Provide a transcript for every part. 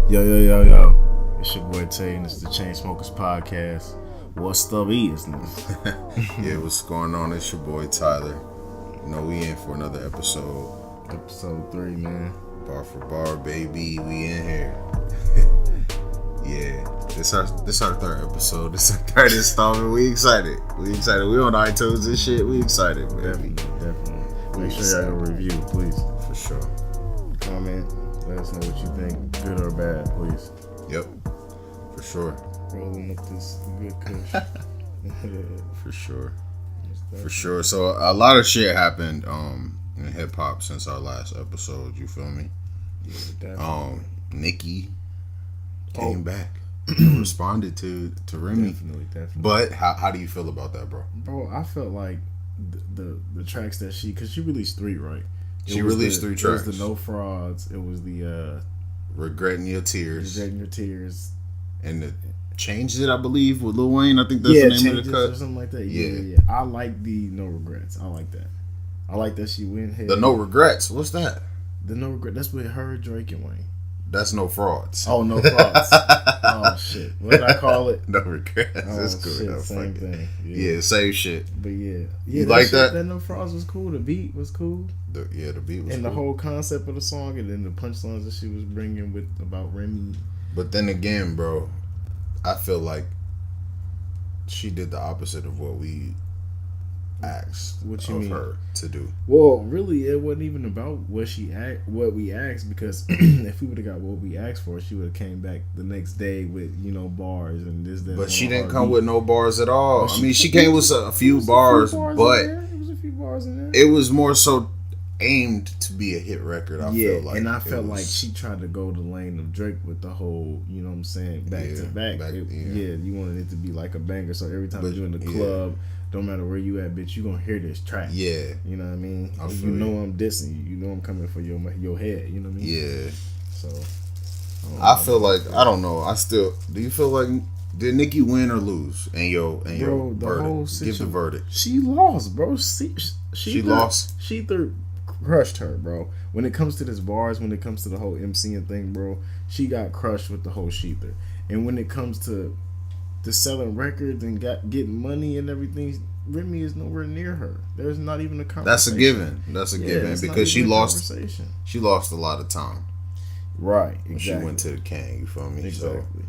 Yo. It's your boy Tay, and it's the Chainsmokers Podcast. What's the business? Yeah, what's going on? It's your boy Tyler. You know, we in for another episode. Episode 3, man. Bar for bar, baby. We in here. Yeah. This our third episode. This our third installment. We excited. We on iTunes and shit. We excited, baby. Definitely. Make sure y'all go review, please. For sure. Comment. Let us know what you think, good or bad, please. Yep. For sure. Rolling up this good kush. For sure. For sure. So a lot of shit happened in hip hop since our last episode. You feel me? Yeah, definitely. Nikki came back and responded to Remy. Definitely. But how do you feel about that, bro? Bro, I felt like the tracks that because she released 3, right? She released 3 tracks. It was the No Frauds. It was the Regretting Your Tears. Regretting Your Tears. And the Changed It, I believe, with Lil Wayne. I think that's the name of the cut. Or something like that. Yeah. I like the No Regrets. I like that. I like that she went ahead. The No Regrets. What's that? The No Regrets. That's with her, Drake, and Wayne. That's No Frauds. Oh, No Frauds. Oh, shit. What did I call it? No Regrets. Oh, That's cool. shit. Same thing. Yeah, same shit. But yeah. You like that? That No Frauds was cool. The beat was cool. The beat was and cool. The whole concept of the song, and then the punchlines that she was bringing about Remy. But then again, bro, I feel like she did the opposite of what we asked her to do. Well, really, it wasn't even about what we asked, because if we would have got what we asked for, she would have came back the next day with bars and this. That. But she didn't come with no bars at all. I mean, she came with a few bars, but it was a few bars in there. It was more so aimed to be a hit record. I feel like, and I felt like she tried to go the lane of Drake with the whole, you know what I'm saying, back to back. You wanted it to be like a banger, so every time you're in the club, don't matter where you at, bitch, you gonna hear this track. Yeah, you know what I mean. You know I'm dissing you. You know I'm coming for your head. You know what I mean. Yeah. So I feel like I don't know. Do you feel like did Nikki win or lose? And your verdict. Whole give the verdict. She lost, bro. She lost. She crushed her, bro. When it comes to this bars, when it comes to the whole MCing thing, bro, she got crushed with the whole Sheether. And when it comes to selling records and getting money and everything, Remy is nowhere near her. There's not even a conversation. That's a given because she lost a lot of time. Right, exactly. When she went to the Kang, you feel me? Exactly. So,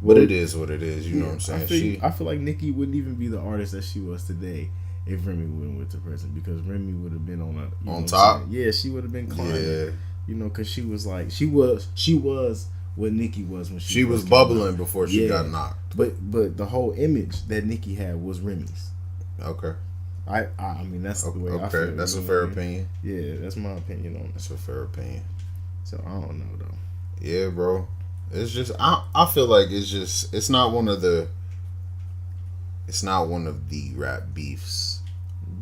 but it is what it is, you know what I'm saying? I feel like Nikki wouldn't even be the artist that she was today if Remy went to prison, because Remy would have been on top. Yeah, she would have been climbing. Yeah. Because she was like she was what Nikki was when she was bubbling before she got knocked. But the whole image that Nikki had was Remy's. Okay. I mean that's the way I feel. Okay, that's a fair opinion. Yeah, that's my opinion on it. That's a fair opinion. So I don't know though. Yeah, bro. It's just I feel like it's not one of the rap beefs.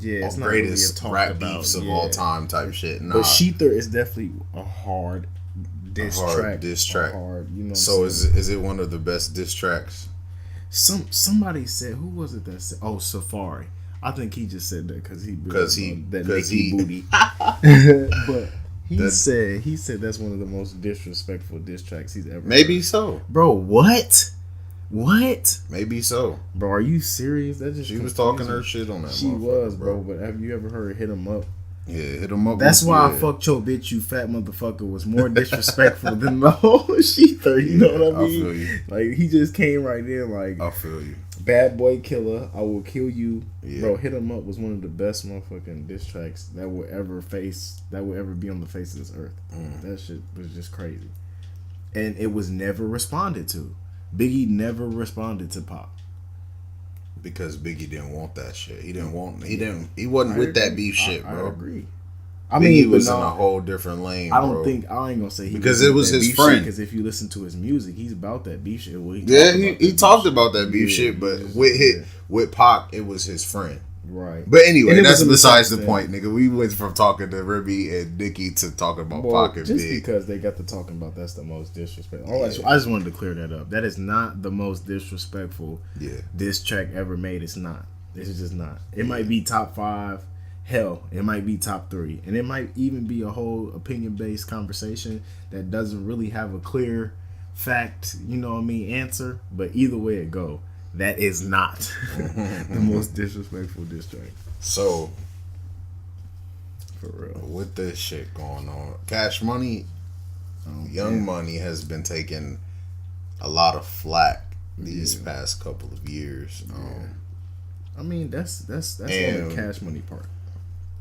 Yeah, it's not greatest really rap beefs of all time type shit. Nah. But Sheether is definitely a hard diss track. So is it one of the best diss tracks? Somebody said, who was it that said? Oh, Safari. I think he just said that because he booty. But he said that's one of the most disrespectful diss tracks he's ever. Maybe heard. So, bro. What? Maybe so, bro. Are you serious? She was talking her shit on that. She was, bro. But have you ever heard "Hit 'Em Up"? Yeah, "Hit 'Em Up." That's why I fucked your bitch, you fat motherfucker. Was more disrespectful than the whole Sheether. You know what I mean? I feel you. Like he just came right in, like I feel you. Bad boy killer, I will kill you, bro. "Hit 'Em Up" was one of the best motherfucking diss tracks that will ever be on the face of this earth. That shit was just crazy, and it was never responded to. Biggie never responded to Pop because Biggie didn't want that shit. He wasn't with that beef shit, bro. I agree. Biggie was in a whole different lane. I ain't gonna say because it was his friend. Because if you listen to his music, he's about that beef shit. Well, he talked about that beef shit, but with Pac, it was his friend. Right. But anyway, that's besides the point, nigga. We went from talking to Remy and Nikki to talking about Pac and just Big. Because they got to talking about that's the most disrespectful. I just wanted to clear that up. That is not the most disrespectful diss track ever made. It's not. It's just not. It might be top 5. Hell, it might be top 3, and it might even be a whole opinion-based conversation that doesn't really have a clear fact, answer. But either way it go, that is not the most disrespectful diss track. So, for real, with this shit going on, Cash Money, Young Money has been taking a lot of flack these past couple of years. I mean, that's on the Cash Money part.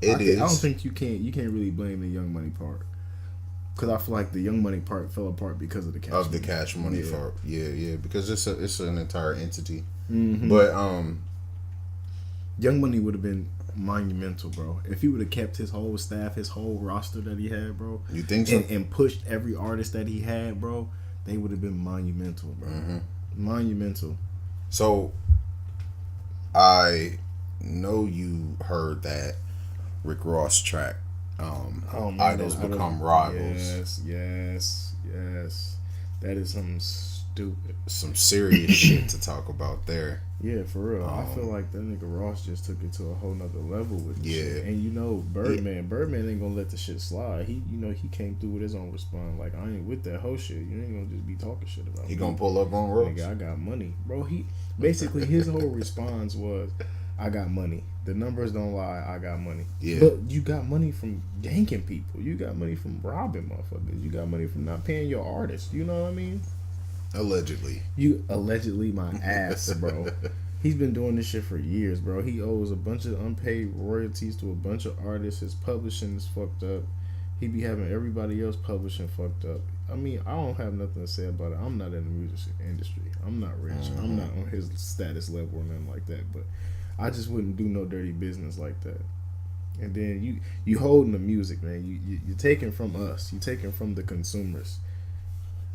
I don't think you can't really blame the Young Money part, because I feel like the Young Money part fell apart because of the Cash Money part. Yeah, because it's an entire entity. Mm-hmm. But Young Money would have been monumental, bro. If he would have kept his whole staff, his whole roster that he had, bro. You think so? And pushed every artist that he had, bro. They would have been monumental, bro. Mm-hmm. Monumental. So, I know you heard that Rick Ross track, Idols Become Rivals. Yes. That is something stupid. Some serious shit to talk about there. Yeah, for real. I feel like that nigga Ross just took it to a whole nother level with this shit. And Birdman ain't gonna let the shit slide. He came through with his own response. Like, I ain't with that whole shit. You ain't gonna just be talking shit about me. He gonna pull up on Ross? Nigga, I got money. Bro, basically his whole response was, I got money. The numbers don't lie. I got money. Yeah. But you got money from yanking people. You got money from robbing motherfuckers. You got money from not paying your artists. You know what I mean? Allegedly. You allegedly my ass, bro. He's been doing this shit for years, bro. He owes a bunch of unpaid royalties to a bunch of artists. His publishing is fucked up. He be having everybody else publishing fucked up. I mean, I don't have nothing to say about it. I'm not in the music industry. I'm not rich. Mm-hmm. I'm not on his status level or nothing like that. But I just wouldn't do no dirty business like that. And then you holding the music, man. You're taking from us. You're taking from the consumers.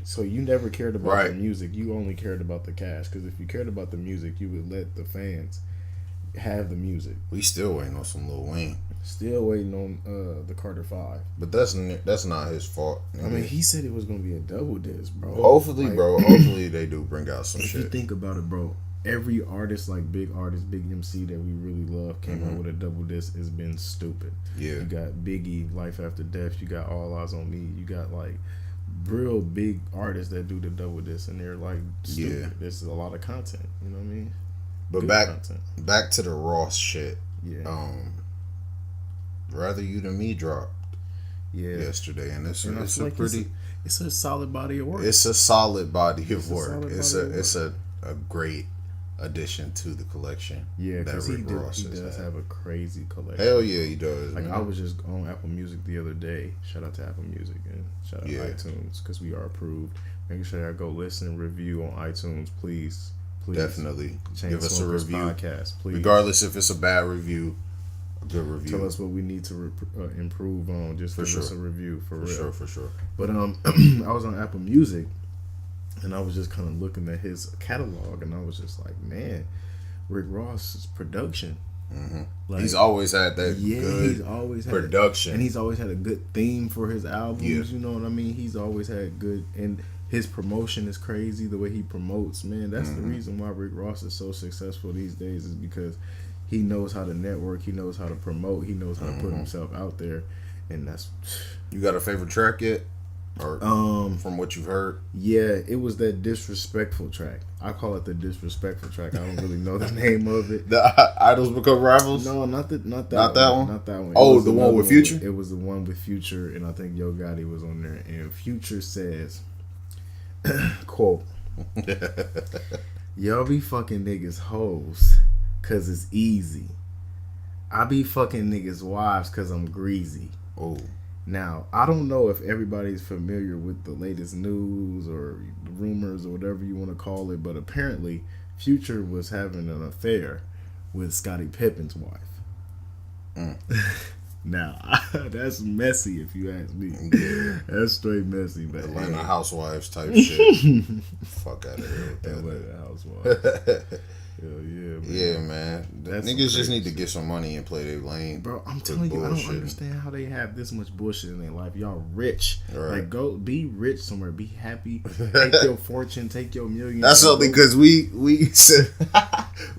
So you never cared about the music. You only cared about the cash. Because if you cared about the music, you would let the fans have the music. We still waiting on some Lil Wayne. Still waiting on the Carter 5. But that's not his fault. I mean, he said it was going to be a double disc, bro. Hopefully they do bring out some shit. If you think about it, bro, every artist, like big MC that we really love, came out with a double disc. Has been stupid. Yeah. You got Biggie, Life After Death. You got All Eyes on Me. You got like real big artists that do the double disc, and they're like stupid. Yeah. There's a lot of content. You know what I mean? But back to the Ross shit. Yeah. Rather You Than Me dropped. Yesterday, and it's a solid body of work. It's a solid body of work. It's a great addition to the collection. Yeah, because he does have a crazy collection. Hell yeah, he does. Like, I was just on Apple Music the other day. Shout out to Apple Music and shout out to iTunes, because we are approved. Make sure y'all go listen and review on iTunes, please. Definitely give us a review. Podcast, please. Regardless if it's a bad review, a good review. Tell us what we need to improve on. Just give us a review for real. For sure. But I was on Apple Music, and I was just kind of looking at his catalog, and I was just like, man, Rick Ross's production. Mm-hmm. Like, he's always had that good he's always had production. And he's always had a good theme for his albums. Yeah. You know what I mean? He's always had good, and his promotion is crazy. The way he promotes, man, that's the reason why Rick Ross is so successful these days, is because he knows how to network, he knows how to promote, he knows how to put himself out there, and that's. You got a favorite track yet? Or from what you've heard? Yeah, it was that Disrespectful track. I call it the Disrespectful track. I don't really know the name of it. The Idols Become Rivals? No, not that one. Not that one. Oh, the one with Future? It was the one with Future, and I think Yo Gotti was on there. And Future says, quote, "Y'all be fucking niggas hoes cause it's easy. I be fucking niggas wives cause I'm greasy." Oh. Now, I don't know if everybody's familiar with the latest news or rumors or whatever you want to call it, but apparently Future was having an affair with Scottie Pippen's wife. Now, that's messy if you ask me. Yeah. That's straight messy, man. Atlanta Housewives type shit. Fuck out of here with that. Atlanta Housewives. Hell yeah, man. Yeah, man. Niggas just need to get some money and play their lane. Bro, I'm telling you, I don't understand how they have this much bullshit in their life. Y'all rich. Right. Like, go be rich somewhere. Be happy. Take your fortune. Take your million. That's only because we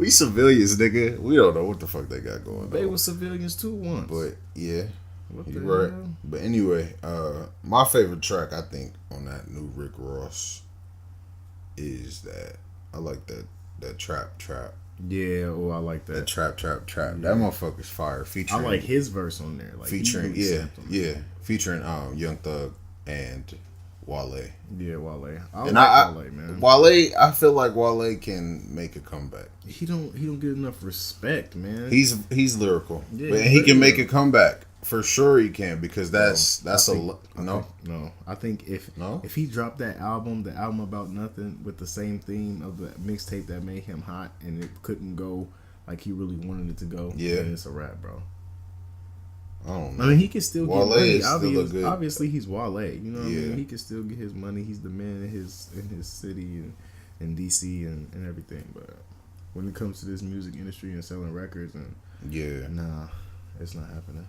civilians, nigga. We don't know what the fuck they got going on. They were civilians too once. But, yeah. You're right. Hell? But anyway, my favorite track, I think, on that new Rick Ross is that. I like that trap. Yeah, I like that. That trap. Yeah. That motherfucker's fire. Featuring, I like his verse on there. Like featuring, featuring Young Thug and Wale. Yeah, Wale. Wale, man. Wale, I feel like Wale can make a comeback. He don't get enough respect, man. He's lyrical, but he can make a comeback. For sure he can, because that's no. I think if he dropped that album, the album about nothing, with the same theme of the mixtape that made him hot, and it couldn't go like he really wanted it to go, then it's a wrap, bro. I don't know. I mean, he can still Wale get money. Obviously, he's Wale. You know what I mean? He can still get his money. He's the man in his city and in DC and everything. But when it comes to this music industry and selling records and nah, it's not happening.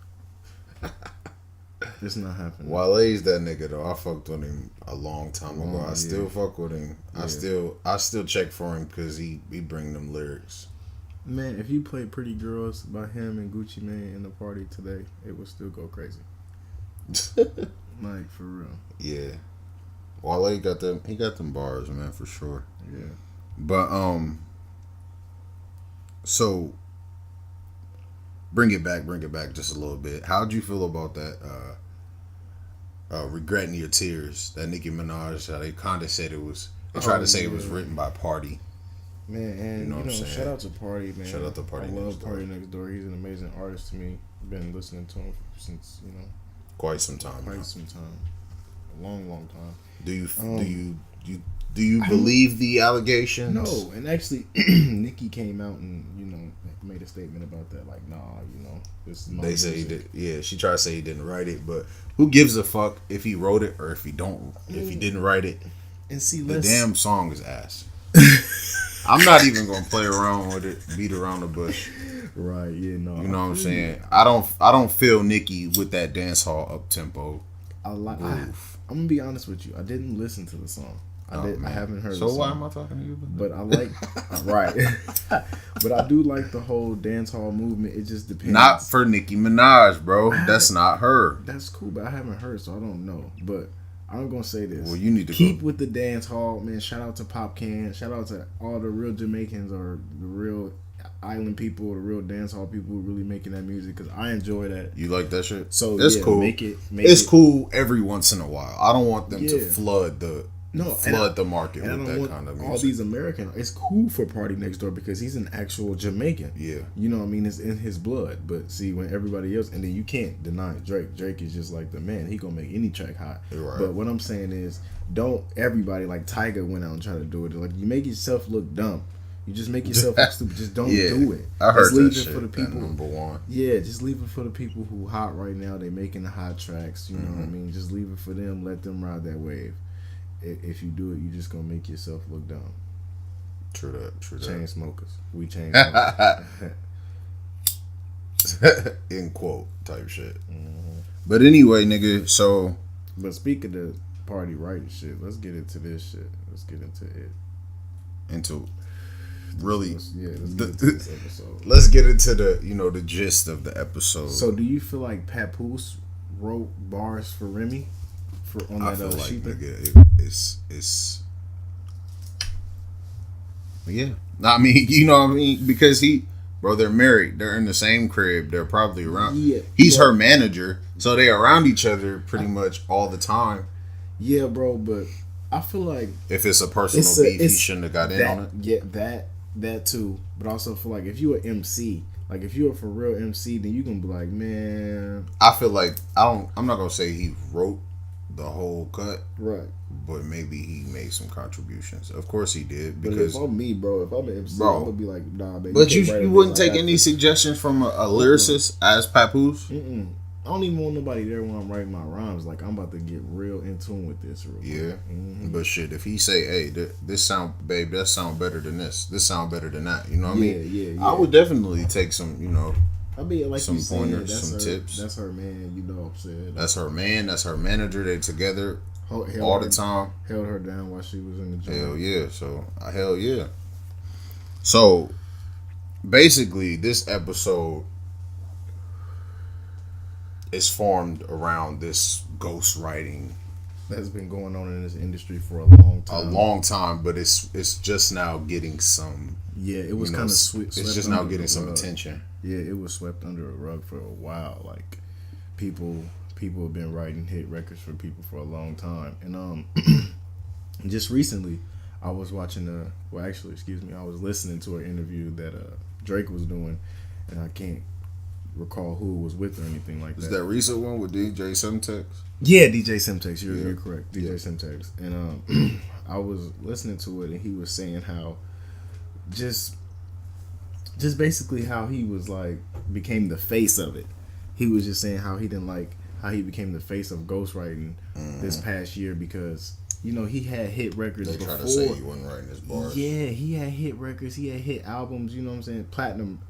It's not happening. Wale's that nigga though. I fucked with him a long time ago. I still fuck with him. I still check for him because he bring them lyrics. Man, if you play Pretty Girls by him and Gucci Mane in the party today, it would still go crazy. Like, for real. Yeah. Wale got them. He got them bars, man, for sure. Yeah. But so bring it back just a little bit. How'd you feel about that? Regretting Your Tears, that Nicki Minaj, how they kinda said it was. They tried to say it was written by Party. Man, and you know shout out to Party, man. Shout out to Party. I love Party Next Door. He's an amazing artist to me. Been listening to him since quite some time. A long time. Do you believe the allegations? No, and actually, Nicki came out and made a statement about that. Like, nah, this is my They say he did. Yeah, she tried to say he didn't write it, but who gives a fuck if he wrote it or if he didn't write it? And see, the damn song is ass. I'm not even gonna play around with it, beat around the bush. Right? Yeah, no. You know what I'm saying? I don't feel Nicki with that dance hall up tempo. I'm gonna be honest with you. I didn't listen to the song. I haven't heard. So the song. Why am I talking to you? But I like right. But I do like the whole dance hall movement. It just depends. Not for Nicki Minaj, bro. That's not her. That's cool, but I haven't heard, so I don't know. But I'm gonna say this. Well, you need to keep with the dance hall, man. Shout out to Pop Can. Shout out to all the real Jamaicans or the real island people, the real dance hall people who really making that music, because I enjoy that. You like that shit? So it's cool. It's cool every once in a while. I don't want them to flood the market with that kind of music. All these American, it's cool for Party Next Door because he's an actual Jamaican. Yeah, you know what I mean. It's in his blood. But see, when everybody else, and then you can't deny Drake. Drake is just like the man. He gonna make any track hot. Right. But what I'm saying is, don't everybody like Tyga went out and tried to do it. Like, you make yourself look dumb. You just make yourself look stupid. Just don't do it. I heard just leave that it shit, for the people. Number one. Yeah, just leave it for the people who hot right now. They making the hot tracks. You know what I mean? Just leave it for them. Let them ride that wave. If you do it, you just gonna make yourself look dumb. True that. Chain smokers. We chain smokers. In quote type shit. Mm-hmm. But anyway, nigga. So. But speaking of party right shit, let's get into this shit. Let's get into it. Let's get into this episode. Let's get into the gist of the episode. So, do you feel like Papoose wrote bars for Remy? I feel like, nigga, it's yeah. I mean, you know what I mean? Because they're married. They're in the same crib. They're probably around. Yeah, he's her manager, so they're around each other pretty much all the time. Yeah, bro, but I feel like if it's a personal beef, he shouldn't have got in on it. Yeah, that too. But I also feel like if you're an MC, like if you're a for real MC, then you gonna be like, man. I feel like I'm not gonna say he wrote the whole cut, right? But maybe he made some contributions. Of course he did. Because if I'm me, bro, if I'm an MC, I'm gonna be like, nah, baby. But you wouldn't take any suggestions from a lyricist as Papoose? I don't even want nobody there when I'm writing my rhymes. Like, I'm about to get real in tune with this. Yeah. Mm-hmm. But shit, if he say, hey, this sound, babe, that sound better than this. This sound better than that. You know what I mean? Yeah. I would definitely take some, I mean, like some pointers, some tips. That's her man, you know what I'm saying? That's her man. That's her manager. They together all the time. Held her down while she was in the gym. Hell yeah. So, hell yeah. So, basically, this episode is formed around this ghostwriting that's been going on in this industry for a long time. A long time, but it's just now getting some. Yeah, it was kind of sweet. It's just now getting some attention. Yeah, it was swept under a rug for a while. Like people have been writing hit records for people for a long time, and just recently, I was watching I was listening to an interview that Drake was doing, and I can't recall who it was with or anything like that. Is that recent one with DJ Semtex? Yeah, DJ Semtex. You're correct. DJ Semtex. And I was listening to it, and he was saying how just basically how he was like became the face of it. He was just saying how he didn't like how he became the face of ghostwriting this past year because he had hit records before. They try to say he wasn't writing his bars. Yeah, he had hit records. He had hit albums. You know what I'm saying? Platinum.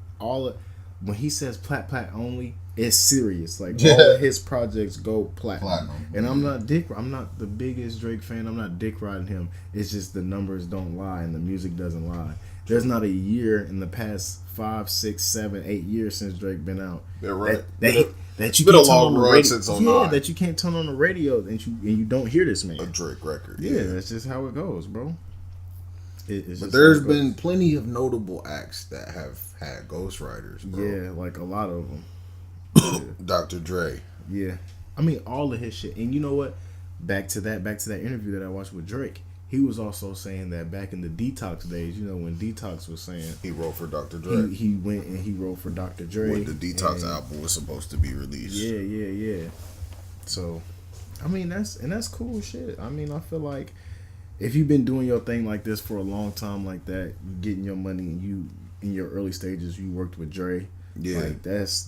When he says plat only, it's serious. Like all of his projects go platinum. And I'm not the biggest Drake fan. I'm not dick riding him. It's just the numbers don't lie and the music doesn't lie. There's not a year in the past 5, 6, 7, 8 years since Drake been out that you can't turn on the radio. That you can't turn on the radio and you don't hear this man. A Drake record. Yeah, that's just how it goes, bro. But there's been plenty of notable acts that have had ghostwriters, bro. Yeah, like a lot of them. Dr. Dre. Yeah. I mean, all of his shit. And you know what? Back to that interview that I watched with Drake, he was also saying that back in the Detox days, when Detox was saying... He wrote for Dr. Dre. He went and he wrote for Dr. Dre. When the Detox album was supposed to be released. Yeah. So, I mean, that's cool shit. I mean, I feel like if you've been doing your thing like this for a long time like that, you getting your money and you in your early stages you worked with Dre. Yeah. Like that's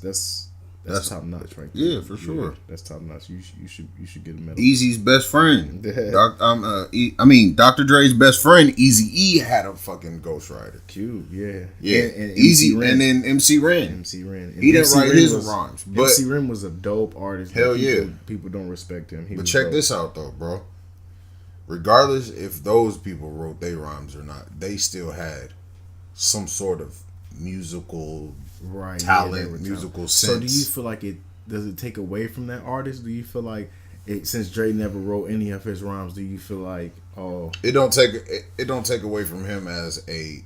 top notch right there. Yeah, for sure. Yeah, that's top notch. You should get a medal. Eazy's best friend. Dr. Dre's best friend, Eazy-E, had a fucking ghostwriter. Cute, yeah. Yeah. And Easy and then MC Ren. He didn't write his rhymes. But MC Ren was a dope artist. Hell yeah. People don't respect him. But check this out though, bro. Regardless if those people wrote their rhymes or not, they still had some sort of musical talent, musical sense. So do you feel like does it take away from that artist? Do you feel like since Dre never wrote any of his rhymes, do you feel like it don't take away from him as a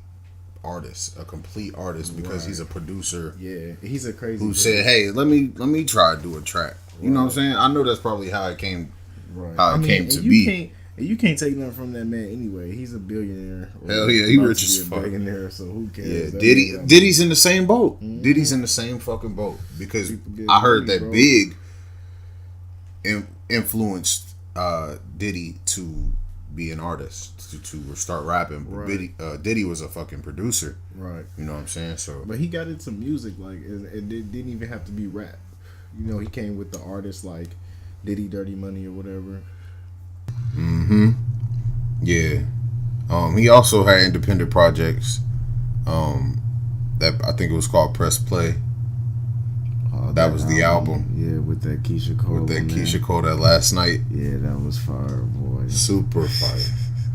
artist, a complete artist, because he's a producer. Yeah, he's a crazy who said, "Hey, let me try to do a track." You know what I'm saying? I know that's probably how it came. Right. How it came to be. You can't take nothing from that man anyway. He's a billionaire. Hell yeah, he rich as fuck. Billionaire, so who cares? Yeah, Diddy's in the same boat. Mm-hmm. Diddy's in the same fucking boat because I heard that Big influenced Diddy to be an artist to start rapping. Right. Diddy was a fucking producer. Right. You know what I'm saying? So, but he got into music like it didn't even have to be rap. He came with the artists like Diddy, Dirty Money or whatever. Mm-hmm. Yeah. He also had independent projects. That I think it was called Press Play. That was the album. Yeah, with that Keisha Cole. That Last Night. Yeah, that was fire, boy. Super fire.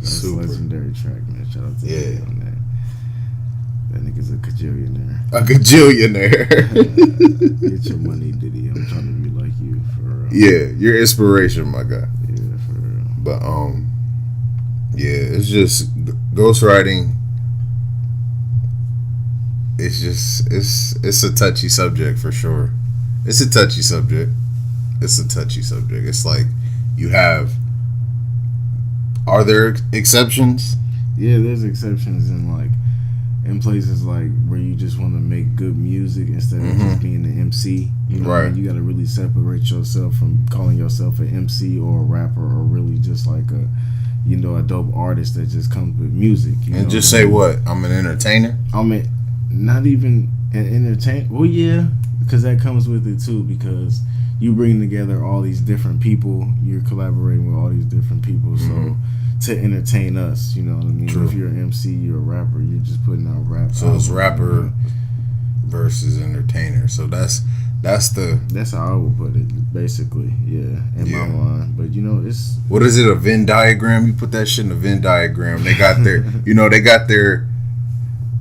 That's a legendary track, man. Shout out to him on that. That nigga's a gajillionaire. Get your money, Diddy. I'm trying to be like you for real. Yeah, your inspiration, my guy. Yeah, for real. But yeah, it's just ghostwriting. It's just it's a touchy subject for sure. It's a touchy subject. It's like you have. Are there exceptions? Yeah, there's exceptions in places like where you just want to make good music instead of just being an MC. Right. You got to really separate yourself from calling yourself an MC or a rapper or really just like a dope artist that just comes with music. And just say what? I'm an entertainer? Not even an entertainer. Well, yeah, because that comes with it too, because you bring together all these different people. You're collaborating with all these different people, so to entertain us, you know what I mean. True. If you're an MC, you're a rapper. You're just putting out rap. So it's rapper versus entertainer. So that's how I would put it, basically. Yeah, in my mind. But you know, it's what is it? A Venn diagram? You put that shit in a Venn diagram. They got their,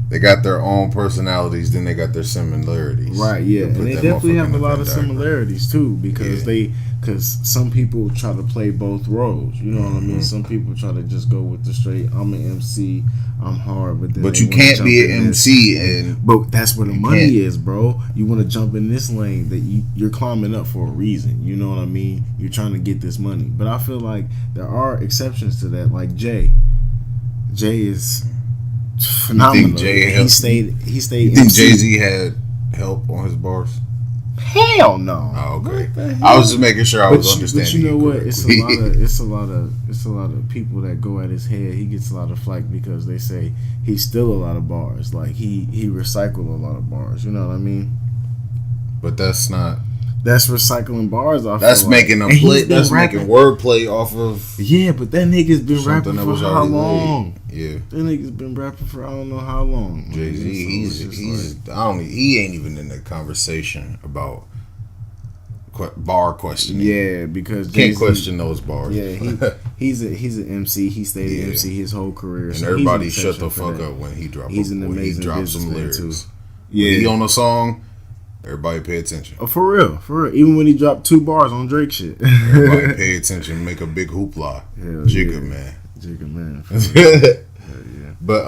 they got their own personalities. Then they got their similarities. Right. Yeah, and they definitely have a lot of similarities too, because because some people try to play both roles. You know what I mean? Some people try to just go with the straight, I'm an MC, I'm hard, but you can't be an MC but that's where the money is, bro. You want to jump in this lane that you're climbing up for a reason. You know what I mean? You're trying to get this money. But I feel like there are exceptions to that, like Jay. Jay is phenomenal. You think Jay he stayed. You think Jay-Z had help on his bars? Hell no. Oh, okay. I was just making sure I was understanding. But you know what? It's a lot of people that go at his head. He gets a lot of flack because they say he steal a lot of bars. Like he recycled a lot of bars. You know what I mean? But that's recycling bars off. That's making them play. That's making wordplay off of. Yeah, but that nigga's been rapping for how long? Yeah, that nigga's been rapping for I don't know how long. Jay-Z, he ain't even in the conversation about bar questioning. Yeah, because can't question those bars. Yeah, he's an MC. He stayed an MC his whole career. And so everybody shut the fuck up when he dropped. He's an amazing some lyrics too. Yeah, when he on a song. Everybody pay attention. Oh, for real. Even when he dropped 2 bars on Drake shit. Everybody pay attention, make a big hoopla. Jigga man. Yeah. But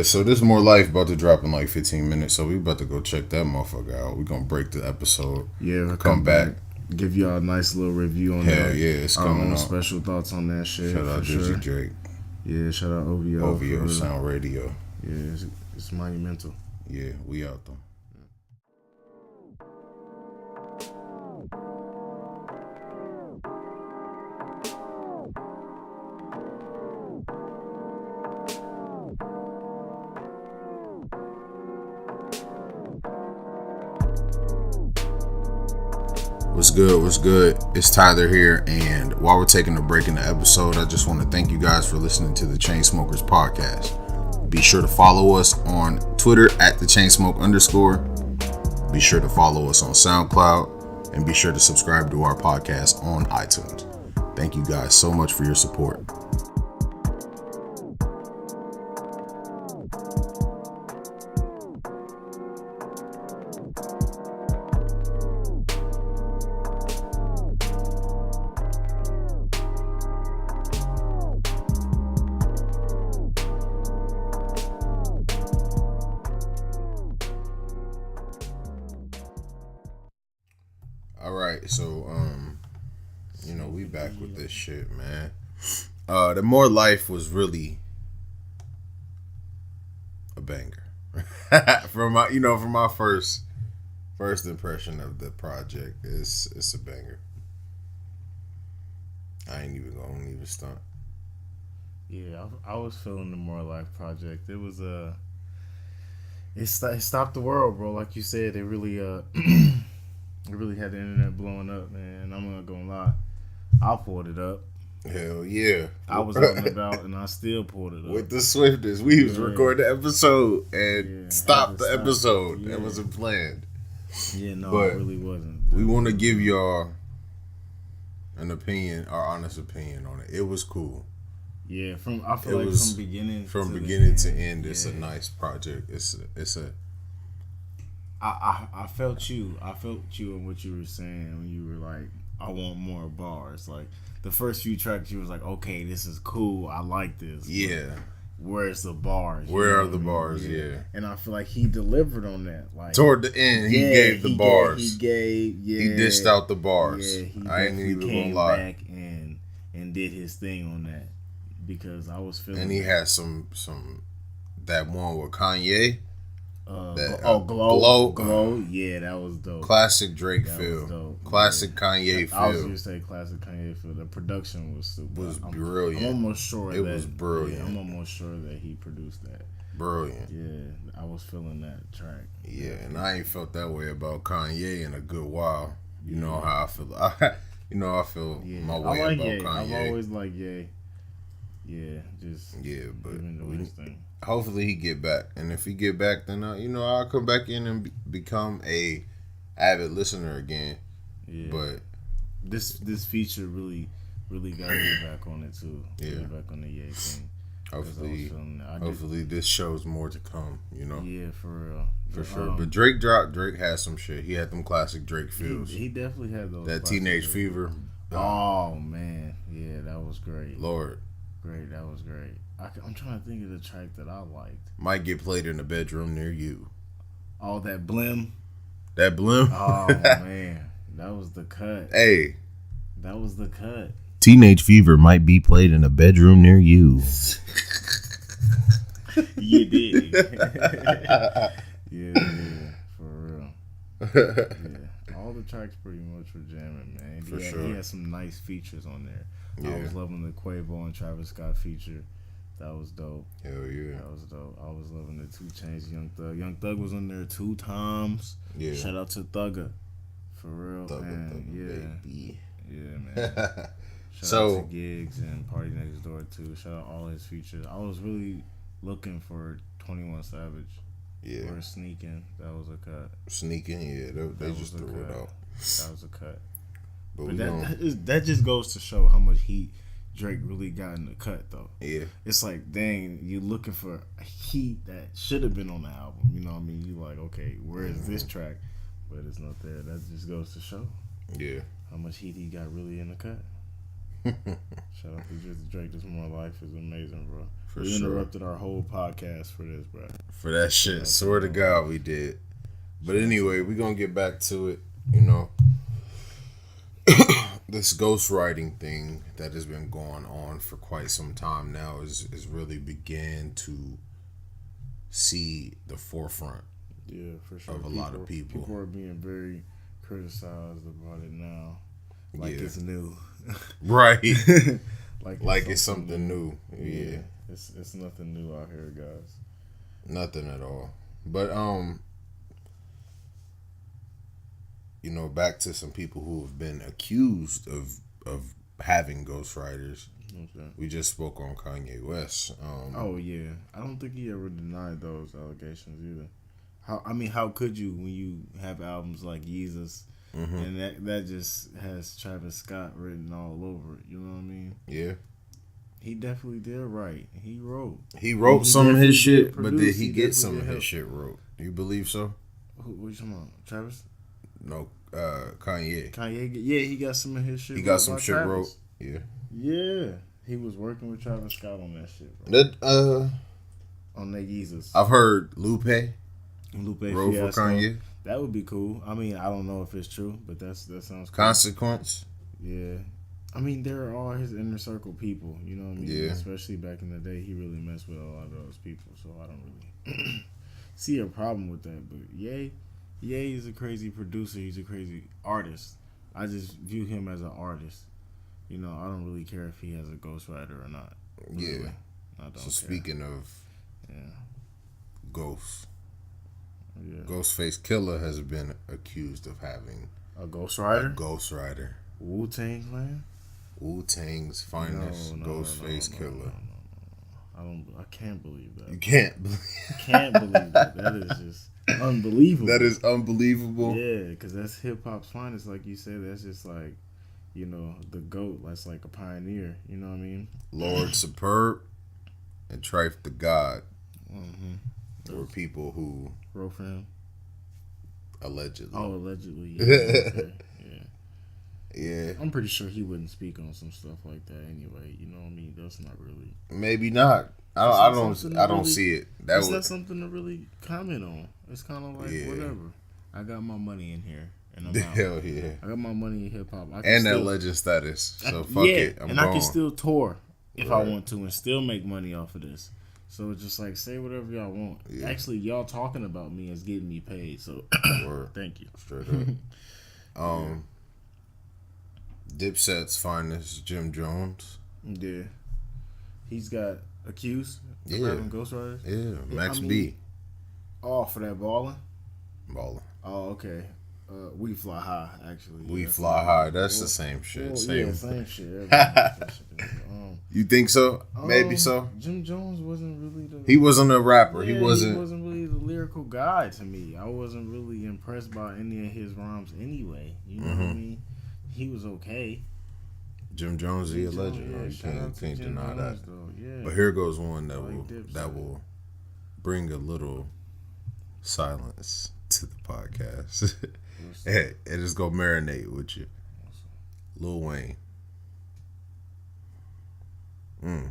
so this More Life about to drop in like 15 minutes, so we about to go check that motherfucker out. We gonna break the episode. Yeah, we'll come back. Give y'all a nice little review on that. Hell yeah, it's coming up. Special thoughts on that shit. Shout out Drizzy Drake. Yeah, shout out OVO. OVO Sound Radio. Yeah, it's monumental. Yeah, we out though. What's good? It's Tyler here, and while we're taking a break in the episode, I just want to thank you guys for listening to the Chainsmokers podcast. Be sure to follow us on Twitter at @thechainsmoke_. Be sure to follow us on SoundCloud, and be sure to subscribe to our podcast on iTunes. Thank you guys so much for your support. So, we back with this shit, man. The More Life was really a banger. from my first impression of the project, it's a banger. I ain't even gonna stunt. Yeah, I was feeling the More Life project. It was it stopped the world, bro. Like you said, it really It really had the internet blowing up, man. I'm not gonna lie. I pulled it up. Hell yeah. I was out and about, and I still pulled it up. With the swiftness. We was recording the episode and stopped the episode. Yeah. That wasn't planned. Yeah, no, but it really wasn't. We want to give y'all an opinion, our honest opinion on it. It was cool. Yeah, from beginning to end, it's a nice project. I felt you. I felt you in what you were saying when you were like, I want more bars. Like the first few tracks, you was like, okay, this is cool. I like this. Yeah. But where's the bars? Where are the bars? Yeah. And I feel like he delivered on that. Like toward the end, he gave the bars. He dished out the bars. Yeah. I ain't even gonna lie. Back and did his thing on that because I was feeling. And he had some that one with Kanye. Glow. Yeah, that was dope. Classic Drake feel. Classic Kanye feel. I was going to say classic Kanye feel. The production was brilliant. I'm almost sure it was brilliant. Yeah, I'm almost sure that he produced that. Brilliant. Yeah, I was feeling that track. Yeah, and I ain't felt that way about Kanye in a good while. You know how I feel. I feel my way like about Ye. Kanye. I've always liked Ye. Yeah, but hopefully he get back, and if he get back, then I'll come back in and become a avid listener again. Yeah, but this feature really got me back on it too. Yeah, back on the Ye thing. Hopefully this shows more to come. Yeah, for real. For sure. But Drake has some shit. He had them classic Drake feels. He definitely had those. That Teenage Fever. Oh man, yeah, that was great. Lord. Great, that was great. I'm trying to think of the track that I liked. Might get played in the bedroom near you. Oh, that Blim. That Blim? Oh, man. That was the cut. Hey. That was the cut. Teenage Fever might be played in a bedroom near you. You did. Yeah, for real. Yeah. All the tracks pretty much were jamming, man. For sure. He had some nice features on there. Yeah. I was loving the Quavo and Travis Scott feature. That was dope. Hell yeah. That was dope. I was loving the 2 Chainz, Young Thug. Young Thug was on there 2 times. Yeah. Shout out to Thugger. For real, man. Baby. Yeah, man. Shout out to Giggs and Party Next Door, too. Shout out all his features. I was really looking for 21 Savage. Yeah. Or Sneaking. That was a cut. Sneaking, yeah. They just threw it out. That was a cut. But that just goes to show how much heat Drake really got in the cut, though. Yeah. It's like, dang, you looking for heat that should have been on the album. You know what I mean? You like, okay, where is this track? But it's not there. That just goes to show. Yeah. How much heat he got really in the cut. Shout out to Just Drake. This More Life is amazing, bro. We interrupted our whole podcast for this, bro. For that shit. Swear to God we did. But anyway, we're going to get back to it. This ghostwriting thing that has been going on for quite some time now is really began to see the forefront. Yeah, for sure. Of a lot of people. People are being very criticized about it now. Like it's new. Right. like it's something new. Yeah. It's nothing new out here, guys. Nothing at all. But back to some people who have been accused of having ghostwriters. Okay. We just spoke on Kanye West. Oh yeah, I don't think he ever denied those allegations either. How could you when you have albums like Yeezus, and that just has Travis Scott written all over it? You know what I mean? Yeah. He definitely did write. He wrote. He wrote some of his shit, but did he get some of his shit wrote? Do you believe so? What you talking about? Travis? No, Kanye. Yeah, he got some of his shit. He got some shit wrote. Yeah. Yeah, he was working with Travis Scott on that shit, bro. On that Yeezus. I've heard Lupe wrote for Kanye. That would be cool. I mean, I don't know if it's true, but that sounds cool. Consequence. Yeah. I mean, they're all his inner circle people. You know what I mean? Yeah. Especially back in the day, he really messed with a lot of those people. So I don't really see a problem with that. But Ye is a crazy producer. He's a crazy artist. I just view him as an artist. I don't really care if he has a ghostwriter or not. Really. Yeah. I don't care. Speaking of ghosts, Ghostface Killah has been accused of having a ghostwriter. Wu-Tang Clan. Wu-Tang's finest, Ghostface Killah. I can't believe that. You can't believe that. That is just unbelievable. That is unbelievable. Yeah, because that's hip hop's finest, like you said. That's just like, the GOAT. That's like a pioneer. You know what I mean? Lord Superb and Trife the God. There were people who wrote for him. Allegedly. Oh, allegedly. Yeah. Okay. Yeah. I'm pretty sure he wouldn't speak on some stuff like that anyway. You know what I mean? That's not really. Maybe not. I don't see it. That's not something to really comment on. It's kind of like whatever. I got my money in here, and I'm out. Hell yeah. I got my money in hip hop. And that legend status. So fuck it. I'm I can still tour if I want to, and still make money off of this. So it's just like, say whatever y'all want. Yeah. Actually, y'all talking about me is getting me paid. So thank you. Straight up. Dipset's finest, Jim Jones. Yeah. He's got accused of having ghostwriters. Yeah, Max B. Oh, for that balling? Balling. Oh, okay. We Fly High, actually. We Fly High. That's the same shit. Well, same shit. You think so? Maybe so. Jim Jones wasn't really He wasn't a rapper. Yeah, he wasn't really the lyrical guy to me. I wasn't really impressed by any of his rhymes anyway. You know what I mean? He was okay. Jim Jones is a legend. Yeah, you can't deny Jones, that. Yeah. But here goes one that will bring a little silence to the podcast. Hey, and just go marinate with you. Lil Wayne. Yeah,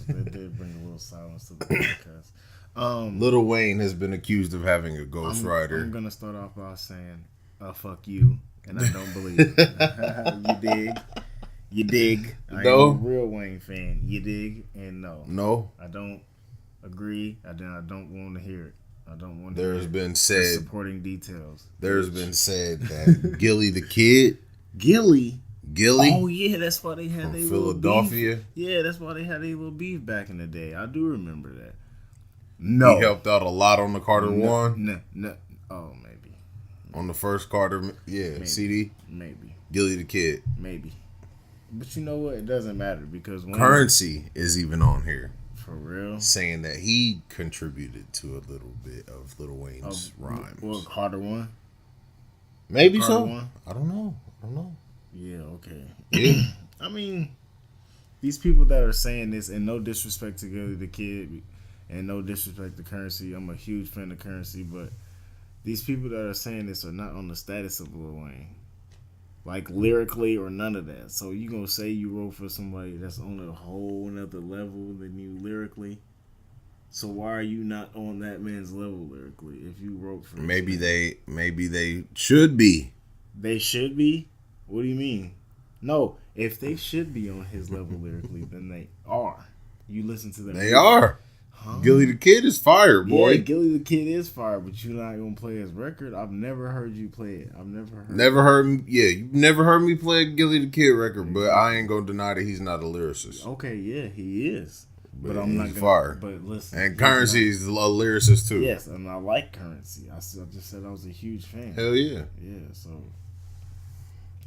that did bring a little silence to the podcast. Lil Wayne has been accused of having a ghostwriter. I'm gonna start off by saying, "Fuck you," and I don't believe it. You dig? I am a real Wayne fan. You dig? And no, I don't agree. I don't want to hear it. I don't want to. There's been said supporting details. There's been said that Gilly the Kid. Gilly. Oh yeah, that's why they had their Philadelphia. Beef. Yeah, that's why they had their little beef back in the day. I do remember that. No, he helped out a lot on the Carter One. No. Oh, maybe on the first Carter. Yeah, maybe. CD. Maybe Gilly the Kid. Maybe. But you know what? It doesn't matter because Currency is even on here. For real? Saying that he contributed to a little bit of Lil Wayne's rhymes. Well, Carter One? Maybe Carter so. One? I don't know. Yeah, okay. Yeah. I mean, these people that are saying this, and no disrespect to Gilly the Kid, and no disrespect to Currency, I'm a huge fan of Currency, but these people that are saying this are not on the status of Lil Wayne. Like, lyrically or none of that. So you gonna say you wrote for somebody that's on a whole nother level than you lyrically? So why are you not on that man's level lyrically if you wrote for maybe they should be. They should be? What do you mean? No, if they should be on his level lyrically, then they are. You listen to them. They are. Huh? Gilly the Kid is fire, boy. Yeah, Gilly the Kid is fire, but you're not gonna play his record. I've never heard you play it. I've never heard. You've never heard me play a Gilly the Kid record, but I ain't gonna deny that he's not a lyricist. Okay, yeah, he is. But I'm not gonna. Fire. But listen, and Currency is a lyricist too. Yes, and I like Currency. I just said I was a huge fan. Hell yeah. Yeah. So.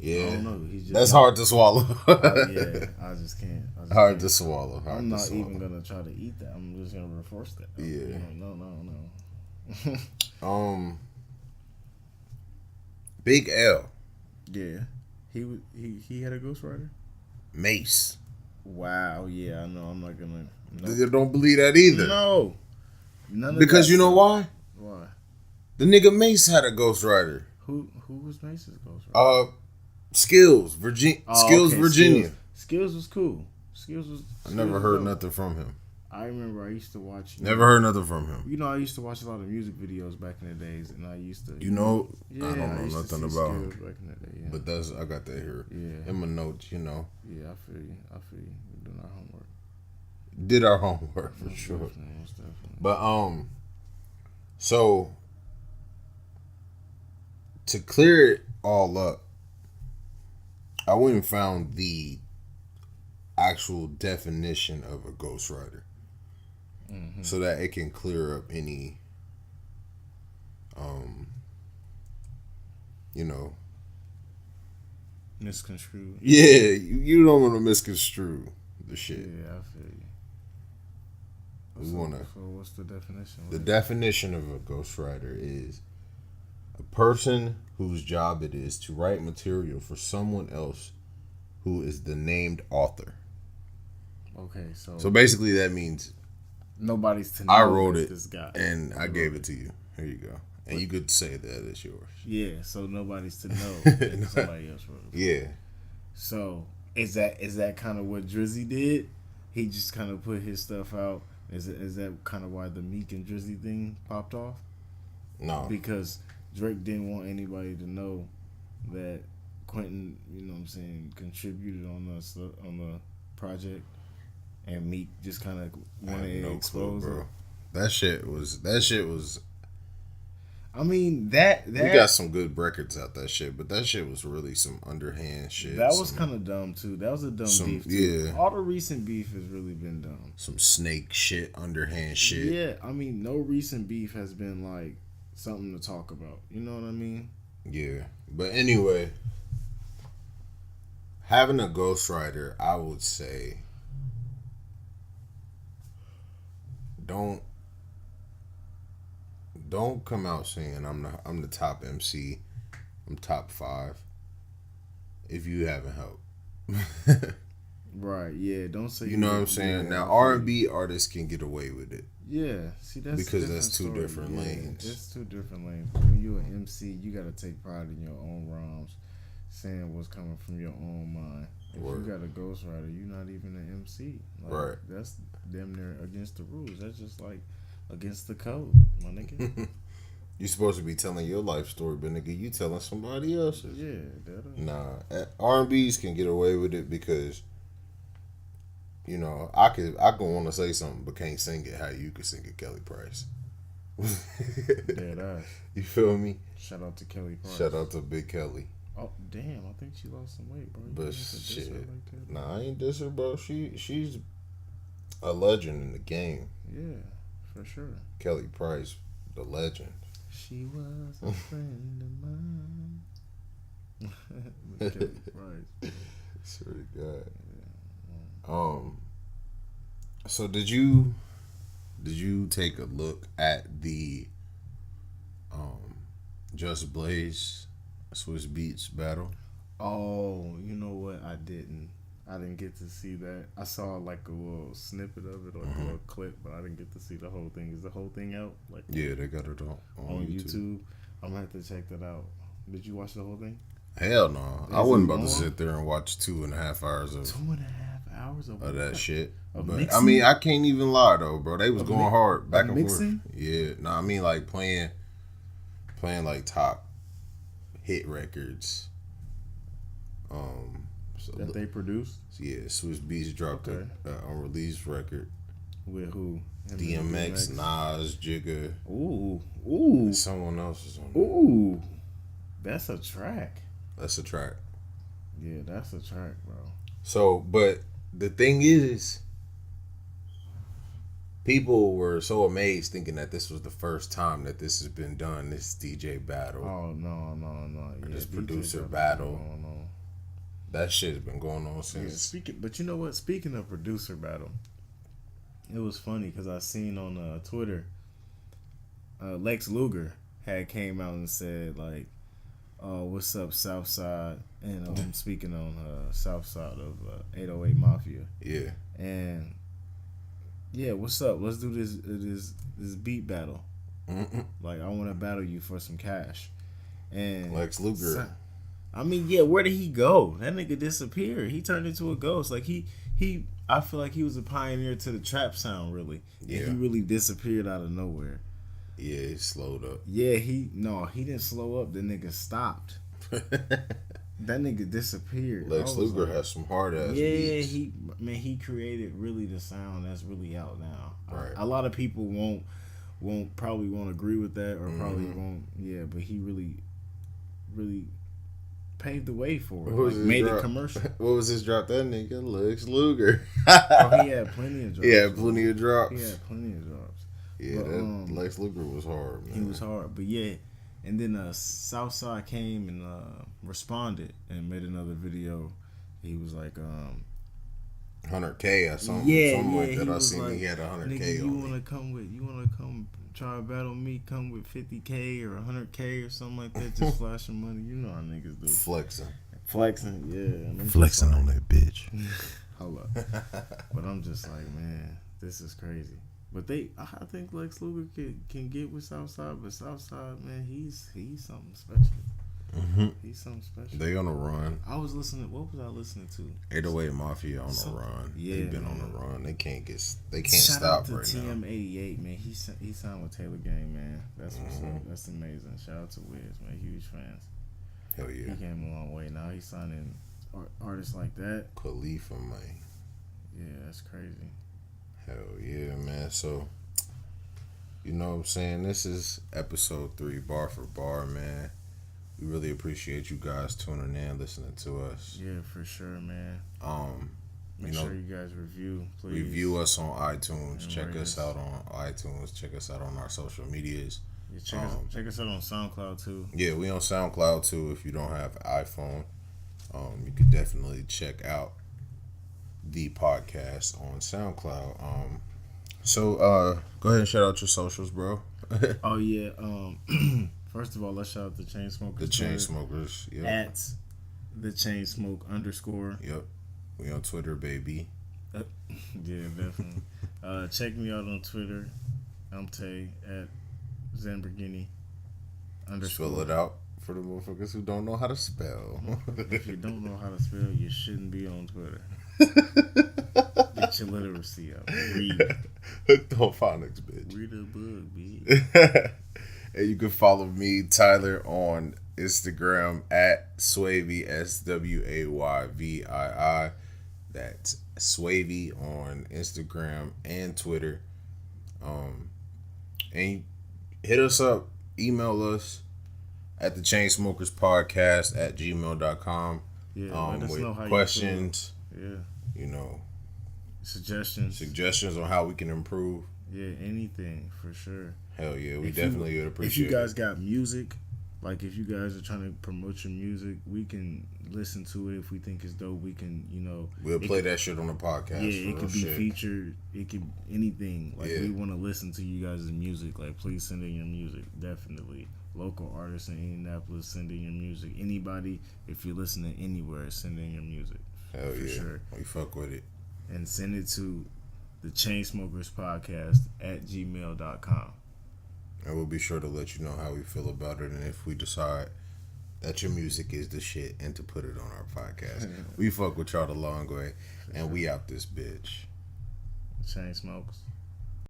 Yeah, I don't know. That's hard to swallow. Yeah, I just can't. Hard to swallow. I'm not even gonna try to eat that. I'm just gonna reinforce that. Yeah. No. Big L. Yeah, he had a ghostwriter. Mace. Wow. Yeah, I know. I'm not gonna. No. You don't believe that either. No. None of because you know why? Why? The nigga Mace had a ghostwriter. Who was Mace's ghostwriter? Skills, Virginia. Skills was cool. I never heard nothing from him. I remember I used to watch. Never heard nothing from him. You know, I used to watch a lot of music videos back in the days, and I used to. I don't know nothing about him. Back in the day, yeah. But I got that here. Yeah. In my notes, Yeah, I feel you. We're doing our homework. Did our homework for sure. Definitely. But so to clear it all up, I went and found the actual definition of a ghostwriter, so that it can clear up any, misconstrued. Yeah, you don't want to misconstrue the shit. Yeah, I feel you. So what's the definition? The definition of a ghostwriter is a person whose job it is to write material for someone else who is the named author. Okay, so basically that means nobody's to know. I wrote it, this guy, and I gave it to you. Here you go, and you could say that it's yours. Yeah, so nobody's to know that somebody else wrote it. Yeah. So is that kind of what Drizzy did? He just kind of put his stuff out. Is that kind of why the Meek and Drizzy thing popped off? No, because Drake didn't want anybody to know that Quentin, contributed on the project, and Meek just kind of wanted to expose it. That shit was. I mean that we got some good records out that shit, but that shit was really some underhand shit. That was kind of dumb too. That was a dumb beef too. Yeah. All the recent beef has really been dumb. Some snake shit, underhand shit. Yeah, I mean no recent beef has been like something to talk about. You know what I mean? Yeah. But anyway, having a ghostwriter, I would say, don't come out saying I'm the top MC, I'm top 5 if you haven't helped. Right, yeah. Don't say you know what I'm saying. Now R&B artists can get away with it. Yeah, see that's because that's two different lanes. It's two different lanes. But when you're an MC, you gotta take pride in your own rhymes, saying what's coming from your own mind. If you got a ghostwriter, you're not even an MC. Like, right. That's damn near against the rules. That's just like against the code, my nigga. You're supposed to be telling your life story, but nigga, you telling somebody else's. Yeah, nah. R&Bs can get away with it because, you know, I could want to say something but can't sing it how you could sing it, Kelly Price. Dead ass. You feel me? Shout out to Kelly Price. Shout out to Big Kelly. Oh damn! I think she lost some weight, bro. But shit, like nah, I ain't diss her, bro. She's a legend in the game. Yeah, for sure. Kelly Price, the legend. She was a friend of mine. Kelly Price. Swear to God. Yeah. So did you take a look at the Just Blaze Swiss Beats battle? Oh, you know what? I didn't get to see that. I saw like a little snippet of it or a little clip, but I didn't get to see the whole thing. Is the whole thing out? Like, yeah, they got it on YouTube. I'm gonna have to check that out. Did you watch the whole thing? Hell no. I wasn't about to sit there and watch 2.5 hours of 2.5 hours of that shit. But mixing? I mean, I can't even lie though, bro. They was going hard back and mixing? forth. Yeah, no, I mean like playing like top hit records. So that they produced. Yeah, Swiss Beats dropped a unreleased record. With who? DMX, Nas, Jigga. Ooh. Someone else is on there. Ooh. That's a track. That's a track. Yeah, that's a track, bro. So, but the thing is, people were so amazed thinking that this was the first time that this has been done, this DJ battle. Oh, no. Yeah, this producer battle. No. That shit's been going on since. Yeah, but you know what? Speaking of producer battle, it was funny because I seen on Twitter, Lex Luger had came out and said like, "What's up, Southside?" And I'm speaking on Southside of 808 Mafia. Yeah. And yeah, what's up? Let's do this beat battle. Like I want to battle you for some cash. And Lex Luger. I mean, yeah, where did he go? That nigga disappeared. He turned into a ghost. Like he I feel like he was a pioneer to the trap sound, really. Yeah. And he really disappeared out of nowhere. Yeah, he slowed up. Yeah, he didn't slow up. The nigga stopped. That nigga disappeared. Lex Luger has some hard ass beats. Yeah, he created really the sound that's really out now. Right. A lot of people probably won't agree with that or probably won't. Yeah, but he really paved the way for it. Like, made it commercial. What was his drop? That nigga Lex Luger. He had plenty of drops. He had plenty of drops. Yeah, but, that Lex Luger was hard, man. He was hard, but yeah. And then Southside came and responded and made another video. He was like, 100K or something. Something like that. I seen like, he had 100K. You wanna come try to battle me? Come with 50K or 100K or something like that. Just flashing money. You know how niggas do. Flexing, yeah. Flexing on that bitch. Hold up. But I'm just like, man, this is crazy. But I think Lex Luger can get with Southside, but Southside, man, he's something special. He's something special. They on a run. I was listening. What was I listening to? 808 Mafia on a run. Yeah, they've been on a run. They can't stop Shout out to right TM88, man. He signed with Taylor Gang, man. That's what's up. That's amazing. Shout out to Wiz, man. Huge fans. Hell yeah. He came a long way. Now he's signing artists like that. Khalifa, man. Yeah, that's crazy. Hell yeah, man. So, you know what I'm saying? This is episode 3, Bar for Bar, man. We really appreciate you guys tuning in, listening to us. Yeah, for sure, man. Make sure you guys review, please. Review us on iTunes. Check us out on iTunes. Check us out on our social medias. Yeah, check us out on SoundCloud too. Yeah, we on SoundCloud too. If you don't have an iPhone, you could definitely check out the podcast on SoundCloud. So go ahead and shout out your socials, bro. Oh yeah. First of all, let's shout out the Chainsmokers. The Chainsmokers. Yep. At the Chainsmoke _. Yep. We on Twitter, baby. Yeah, definitely. Check me out on Twitter. I'm Tay at Zamborghini _. Spell it out for the motherfuckers who don't know how to spell. If you don't know how to spell, you shouldn't be on Twitter. Get your literacy up. Read. Hooked on phonics, bitch. Read a book, bitch. And you can follow me, Tyler, on Instagram at Swavy, SWAYVII. That's Swavy on Instagram and Twitter. And hit us up, email us at the Chainsmokers Podcast @gmail.com. Yeah, let us know how questions. You feel. You know, suggestions on how we can improve. Yeah, anything for sure. Hell yeah, we definitely would appreciate it. If you guys got music, like if you guys are trying to promote your music, we can listen to it. If we think it's dope, we can, we'll play that shit on the podcast. Yeah, it could be featured. It could anything. Like we want to listen to you guys' music. Like please send in your music. Definitely. Local artists in Indianapolis, send in your music. Anybody, if you're listening anywhere, send in your music. Hell yeah, sure. We fuck with it. And send it to the Chainsmokers Podcast @gmail.com. And we'll be sure to let you know how we feel about it and if we decide that your music is the shit and to put it on our podcast. We fuck with y'all the long way, and we out this bitch. Chainsmokers.